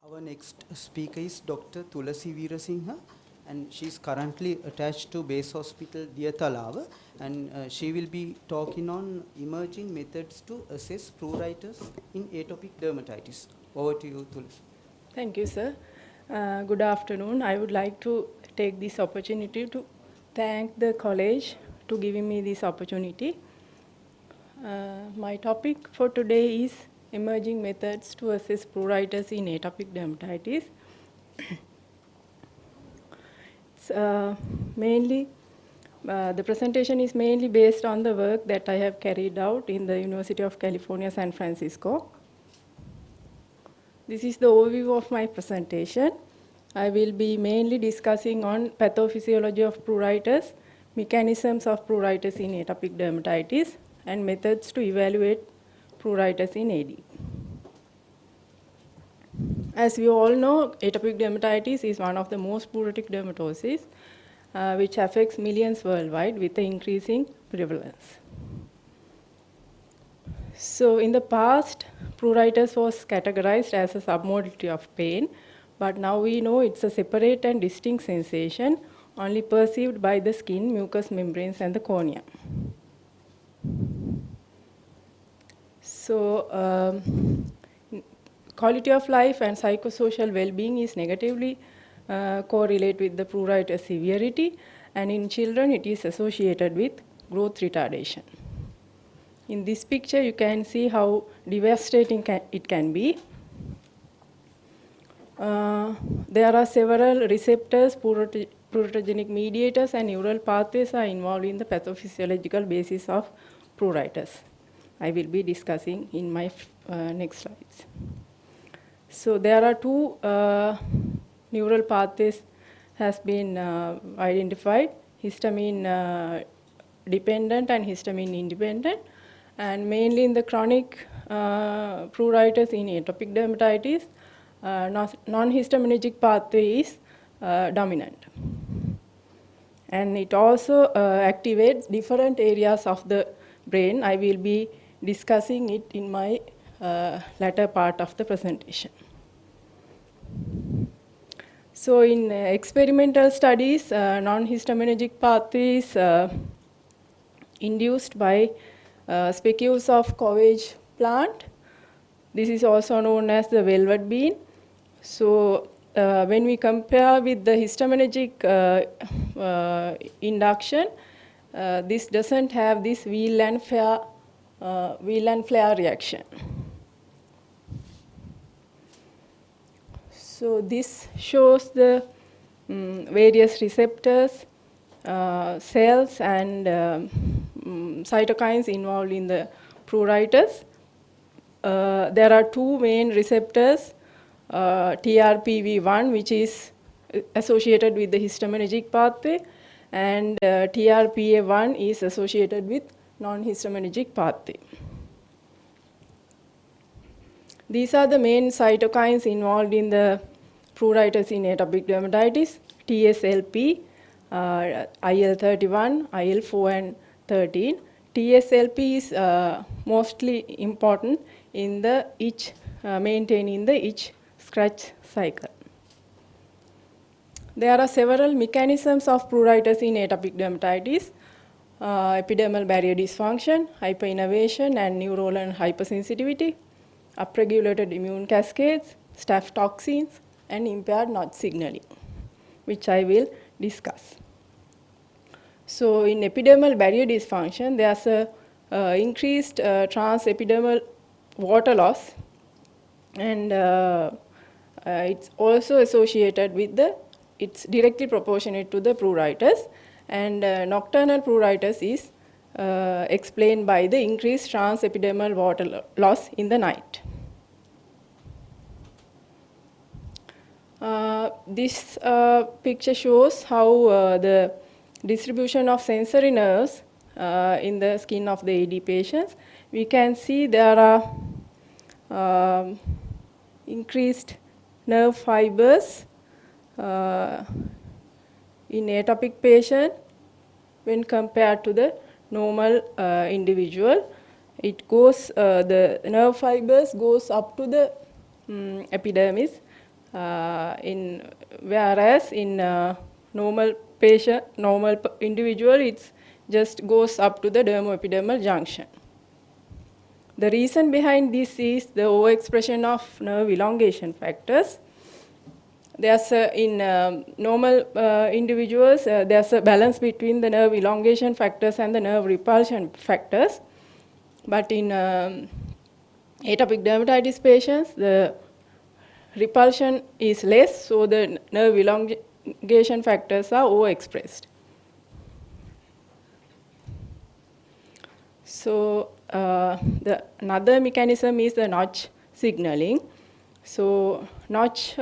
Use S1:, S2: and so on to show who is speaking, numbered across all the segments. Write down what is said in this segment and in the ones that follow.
S1: Our next speaker is Dr. Tulasi Veerasinghe, and she is currently attached to Base Hospital Diyatalawa, and she will be talking on emerging methods to assess pruritus in atopic dermatitis. Over to you, Tulasi.
S2: Thank you, sir. Good afternoon. I would like to take this opportunity to thank the college to giving me this opportunity. My topic for today is emerging methods to assess pruritus in atopic dermatitis. It's mainly the presentation is mainly based on the work that I have carried out in the University of California, San Francisco. This is the overview of my presentation. I will be mainly discussing on pathophysiology of pruritus, mechanisms of pruritus in atopic dermatitis, and methods to evaluate pruritus in AD. As we all know, atopic dermatitis is one of the most pruritic dermatoses, which affects millions worldwide with the increasing prevalence. So in the past, pruritus was categorized as a submodality of pain, but now we know it's a separate and distinct sensation only perceived by the skin, mucous membranes, and the cornea. So quality of life and psychosocial well-being is negatively correlated with the pruritus severity, and in children it is associated with growth retardation. In this picture, you can see how devastating it can be. There are several receptors, pruritogenic mediators, and neural pathways are involved in the pathophysiological basis of pruritus. I will be discussing in my next slides. So there are two neural pathways has been identified, histamine dependent and histamine independent. And mainly in the chronic pruritus in atopic dermatitis, non-histaminergic pathway is dominant. And it also activates different areas of the brain. I will be discussing it in my latter part of the presentation. So in experimental studies, non-histaminergic pathway is induced by specules of cabbage plant. This is also known as the velvet bean. So when we compare with the histaminergic induction, this doesn't have this wheel and flare reaction. So this shows the various receptors, cells, and cytokines involved in the pruritus. There are two main receptors, TRPV1, which is associated with the histaminergic pathway, and TRPA1 is associated with non-histaminergic pathway. These are the main cytokines involved in the pruritus in atopic dermatitis: TSLP, IL-31, IL-4, and 13. TSLP is mostly important in the itch, maintaining the itch scratch cycle. There are several mechanisms of pruritus in atopic dermatitis: epidermal barrier dysfunction, hyperinnervation, and neuronal hypersensitivity, upregulated immune cascades, staph toxins, and impaired Notch signaling, which I will discuss. So in epidermal barrier dysfunction, there's a increased transepidermal water loss, and it's also associated with it's directly proportionate to the pruritus, and nocturnal pruritus is explained by the increased transepidermal water loss in the night. This picture shows how the distribution of sensory nerves in the skin of the AD patients. We can see there are increased nerve fibers in atopic patient when compared to the normal individual. The nerve fibers goes up to the epidermis, Whereas in normal patient, individual, it just goes up to the dermoepidermal junction. The reason behind this is the overexpression of nerve elongation factors. There's in normal individuals, there's a balance between the nerve elongation factors and the nerve repulsion factors. But in atopic dermatitis patients, the repulsion is less, so the nerve elongation factors are overexpressed. So another mechanism is the Notch signaling. So Notch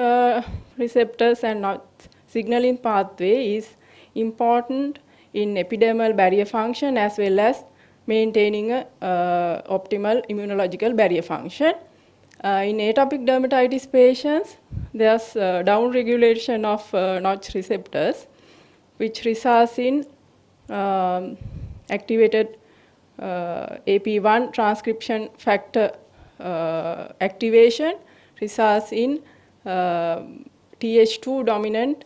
S2: receptors and Notch signaling pathway is important in epidermal barrier function as well as maintaining a optimal immunological barrier function. In atopic dermatitis patients, there's downregulation of Notch receptors, which results in activated AP1 transcription factor activation, results in Th2 dominant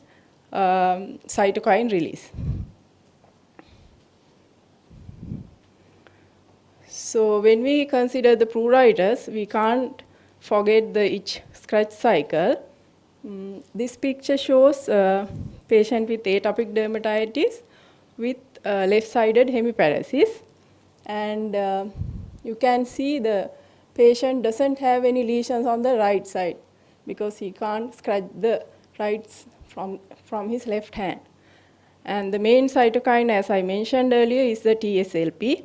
S2: cytokine release. So when we consider the pruritus, we can't forget the itch scratch cycle. This picture shows a patient with atopic dermatitis with left-sided hemiparesis. And you can see the patient doesn't have any lesions on the right side because he can't scratch the rights from his left hand. And the main cytokine, as I mentioned earlier, is the TSLP.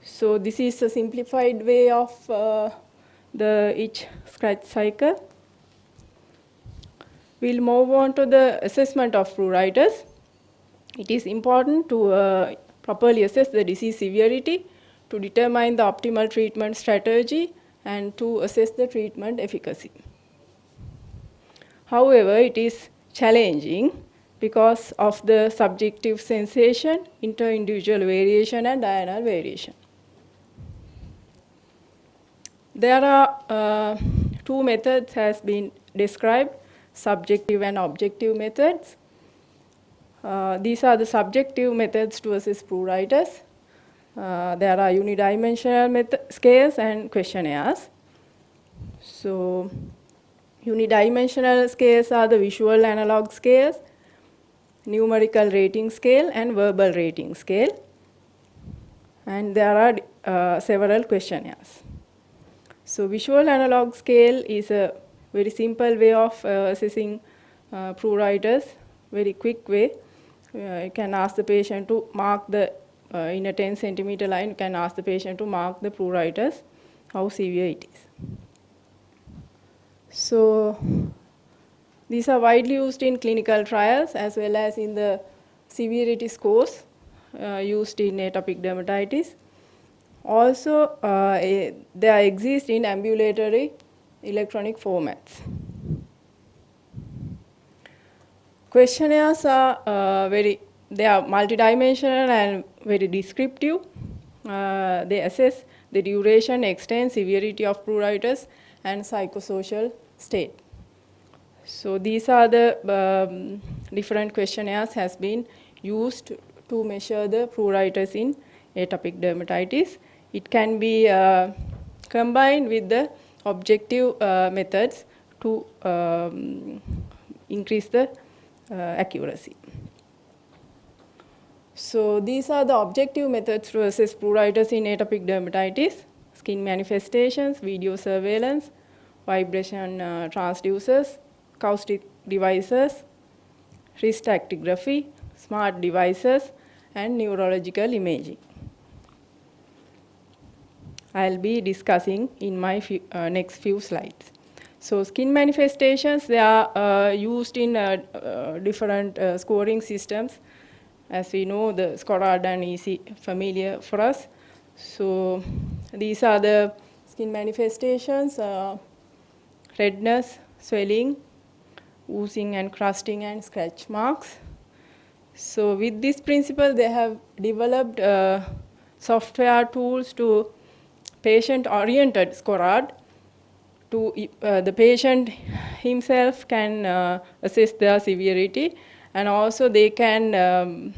S2: So this is a simplified way of the itch scratch cycle. We'll move on to the assessment of pruritus. It is important to properly assess the disease severity, to determine the optimal treatment strategy, and to assess the treatment efficacy. However, it is challenging because of the subjective sensation, inter-individual variation, and diurnal variation. There are two methods has been described, subjective and objective methods. These are the subjective methods to assess pruritus. There are unidimensional scales and questionnaires. So unidimensional scales are the visual analog scales, numerical rating scale, and verbal rating scale. And there are several questionnaires. So visual analog scale is a very simple way of assessing pruritus, very quick way. You can ask the patient to mark the, in a 10 centimeter line, you can ask the patient to mark the pruritus, how severe it is. So these are widely used in clinical trials as well as in the severity scores used in atopic dermatitis. Also, they exist in ambulatory electronic formats. Questionnaires are they are multidimensional and very descriptive. They assess the duration, extent, severity of pruritus, and psychosocial state. So these are the different questionnaires has been used to measure the pruritus in atopic dermatitis. It can be combined with the objective methods to increase the accuracy. So these are the objective methods to assess pruritus in atopic dermatitis: skin manifestations, video surveillance, vibration transducers, acoustic devices, wrist actigraphy, smart devices, and neurological imaging. I'll be discussing in my next few slides. So skin manifestations, they are used in different scoring systems. As we know, the SCORAD and EASI familiar for us. So these are the skin manifestations: redness, swelling, oozing and crusting, and scratch marks. So with this principle, they have developed software tools to patient-oriented SCORAD the patient himself can assess their severity, and also they can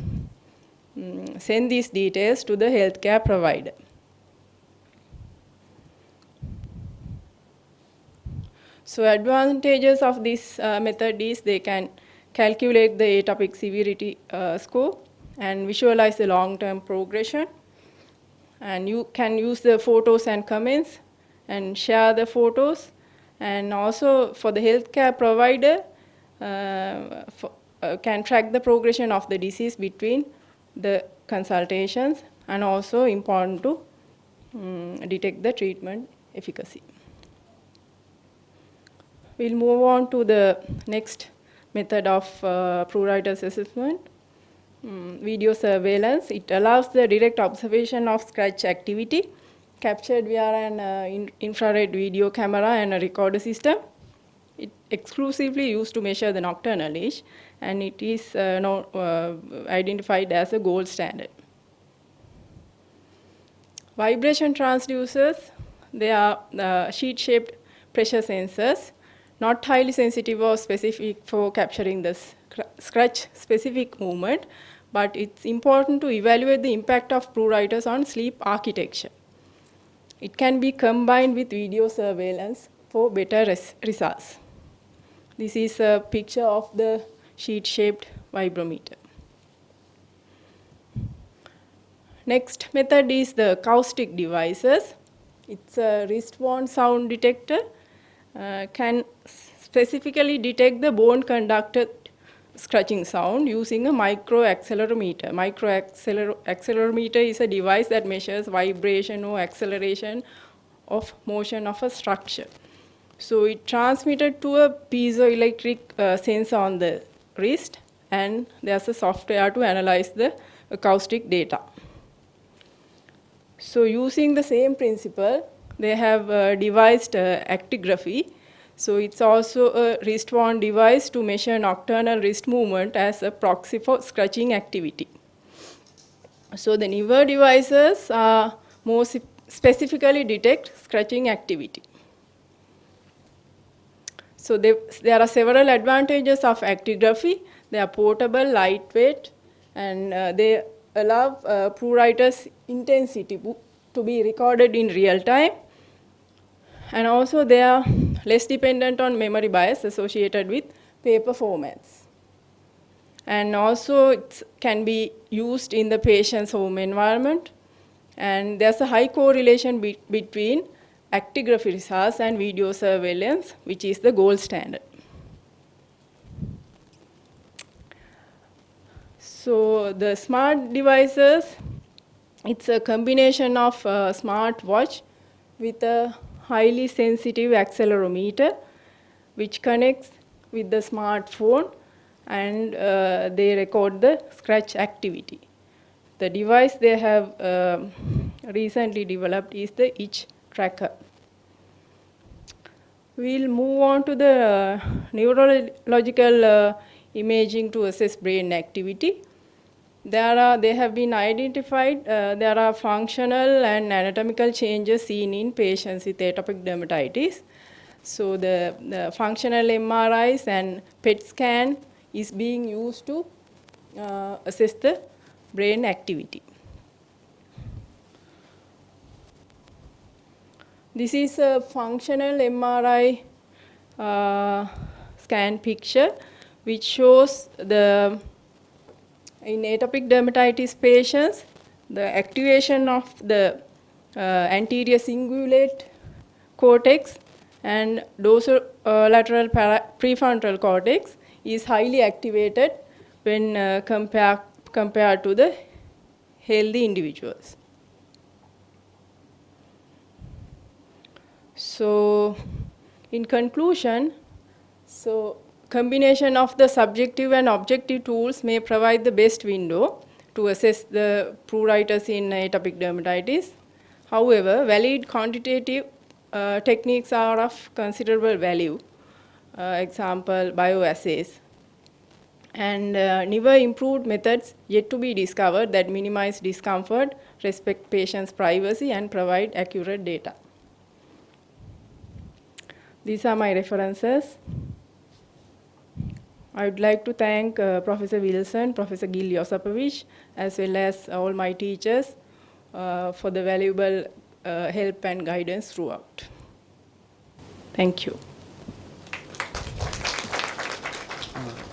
S2: send these details to the healthcare provider. So advantages of this method is they can calculate the atopic severity score and visualize the long-term progression. And you can use the photos and comments and share the photos. And also for the healthcare provider, can track the progression of the disease between the consultations, and also important to detect the treatment efficacy. We'll move on to the next method of pruritus assessment, video surveillance. It allows the direct observation of scratch activity captured via an infrared video camera and a recorder system. It exclusively used to measure the nocturnal itch, and it is identified as a gold standard. Vibration transducers, they are sheet-shaped pressure sensors, not highly sensitive or specific for capturing the scratch-specific movement, but it's important to evaluate the impact of pruritus on sleep architecture. It can be combined with video surveillance for better results. This is a picture of the sheet-shaped vibrometer. Next method is the acoustic devices. It's a wrist-worn sound detector, can specifically detect the bone-conducted scratching sound using a microaccelerometer. Microaccelerometer is a device that measures vibration or acceleration of motion of a structure. So it transmitted to a piezoelectric sensor on the wrist, and there's a software to analyze the acoustic data. So using the same principle, they have devised actigraphy. So it's also a wrist-worn device to measure nocturnal wrist movement as a proxy for scratching activity. So the newer devices more specifically detect scratching activity. So there are several advantages of actigraphy. They are portable, lightweight, and they allow pruritus intensity to be recorded in real time. And also they are less dependent on memory bias associated with paper formats. And also it can be used in the patient's home environment. And there's a high correlation between actigraphy results and video surveillance, which is the gold standard. So the smart devices, it's a combination of a smart watch with a highly sensitive accelerometer, which connects with the smartphone, and they record the scratch activity. The device they have recently developed is the itch tracker. We'll move on to the neurological imaging to assess brain activity. They have been identified, there are functional and anatomical changes seen in patients with atopic dermatitis. So the functional MRIs and PET scan is being used to assess the brain activity. This is a functional MRI scan picture, which shows in atopic dermatitis patients, the activation of the anterior cingulate cortex and dorsolateral prefrontal cortex is highly activated when compared to the healthy individuals. So in conclusion, combination of the subjective and objective tools may provide the best window to assess the pruritus in atopic dermatitis. However, valid quantitative techniques are of considerable value, example bioassays, and newer improved methods yet to be discovered that minimize discomfort, respect patients' privacy, and provide accurate data. These are my references. I would like to thank Professor Wilson, Professor Gil Yosapovich, as well as all my teachers for the valuable help and guidance throughout. Thank you.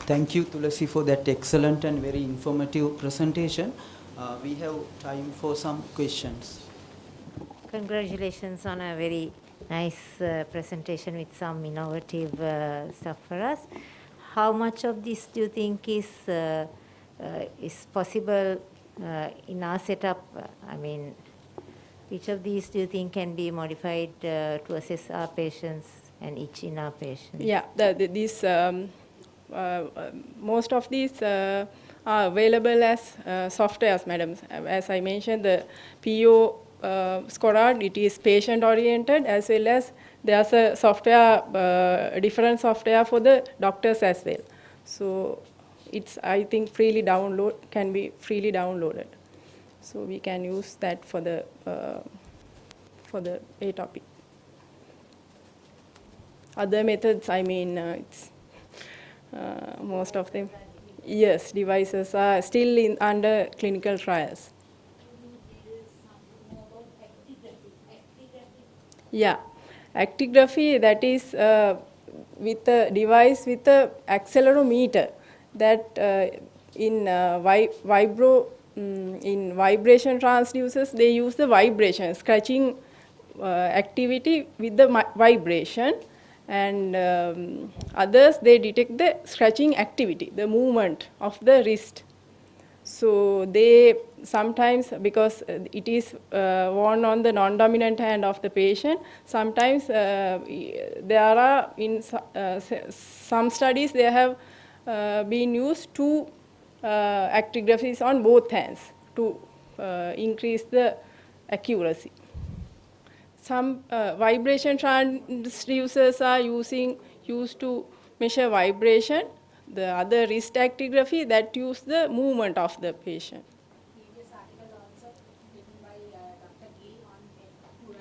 S1: Thank you, Tulasi, for that excellent and very informative presentation. We have time for some questions.
S3: Congratulations on a very nice presentation with some innovative stuff for us. How much of this do you think is possible in our setup? I mean, which of these do you think can be modified to assess our patients and each in our patients?
S2: Yeah, most of these are available as softwares, madam. As I mentioned, the PO Scorad, it is patient-oriented, as well as there's a software, different software for the doctors as well. So it's, I think, can be freely downloaded. So we can use that for the A topic. Other methods, I mean, it's most of them. Yes, devices are still under clinical trials. Yeah, actigraphy, that is with a device with a accelerometer that in vibration transducers, they use the vibration, scratching activity with the vibration, and others, they detect the scratching activity, the movement of the wrist. So they sometimes, because it is worn on the non-dominant hand of the patient, sometimes there are, in some studies, there have been used two actigraphies on both hands to increase the accuracy. Some vibration transducers are used to measure vibration. The other wrist actigraphy, that use the movement of the patient.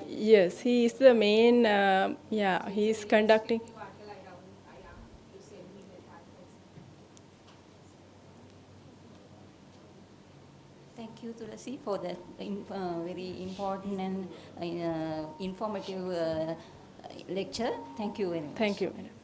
S2: Yes, he is the main, he is conducting.
S4: Thank you, Tulasi, for that very important and informative lecture. Thank you very much.
S2: Thank you, madam.